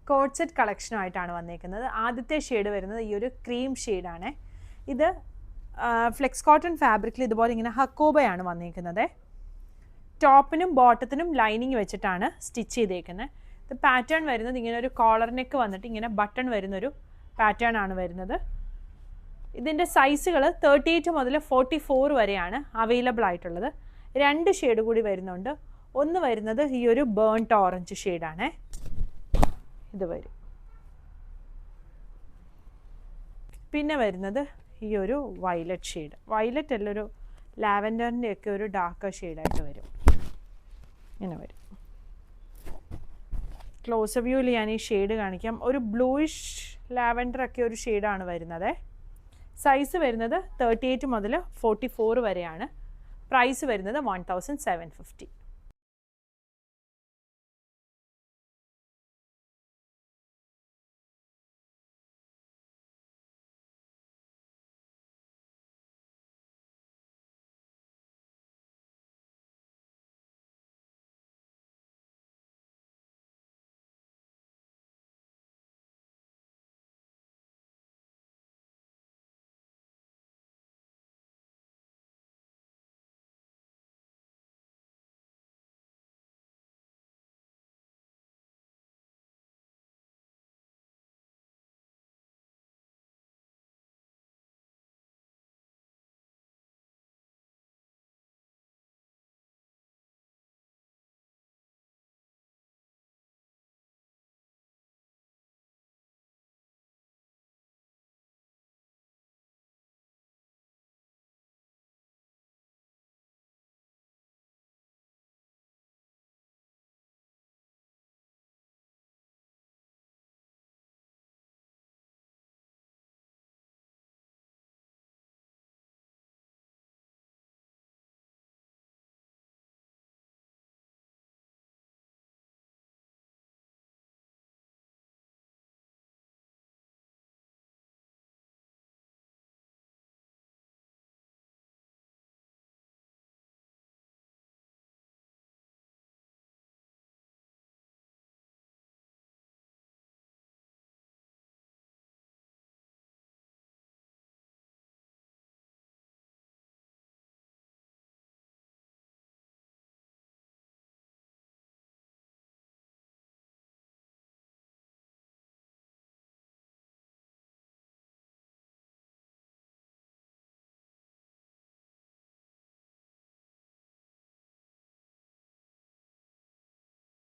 Code set കളക്ഷനുമായിട്ടാണ് വന്നേക്കുന്നത്. ആദ്യത്തെ shade വരുന്നത് ഈ ഒരു ക്രീം ഷെയ്ഡാണ്. ഇത് ഫ്ലെക്സ് കോട്ടൺ ഫാബ്രിക്കിൽ ഇതുപോലെ ഇങ്ങനെ ഹക്കോബയാണ് വന്നേക്കുന്നത്. ടോപ്പിനും ബോട്ടത്തിനും ലൈനിങ് വെച്ചിട്ടാണ് സ്റ്റിച്ച് ചെയ്തേക്കുന്നത്. ഇത് പാറ്റേൺ വരുന്നത് ഇങ്ങനെ ഒരു കോളർ നെക്ക് വന്നിട്ട് ഇങ്ങനെ ബട്ടൺ വരുന്നൊരു പാറ്റേൺ ആണ് വരുന്നത്. ഇതിൻ്റെ സൈസുകൾ 38 മുതൽ 44 വരെയാണ് അവൈലബിൾ ആയിട്ടുള്ളത്. 2 ഷെയ്ഡ് കൂടി വരുന്നുണ്ട്. ഒന്ന് വരുന്നത് ഈ ഒരു ബേൺട്ട് ഓറഞ്ച് ഷെയ്ഡാണ്. ഇത് വരും. പിന്നെ വരുന്നത് ഈ ഒരു വയലറ്റ് ഷെയ്ഡ്. വയലറ്റ് അല്ല, ഒരു ലാവൻഡറിൻ്റെ ഒക്കെ ഒരു ഡാർക്ക് ഷെയ്ഡായിട്ട് വരും. ഇങ്ങനെ വരും. ക്ലോസ് വ്യൂവിൽ ഞാൻ ഈ ഷെയ്ഡ് കാണിക്കാം. ഒരു ബ്ലൂയിഷ് ലാവൻഡർ ഒക്കെ ഒരു ഷെയ്ഡാണ് വരുന്നത്. സൈസ് വരുന്നത് 38 മുതൽ 44 വരെയാണ്. പ്രൈസ് വരുന്നത് 1750.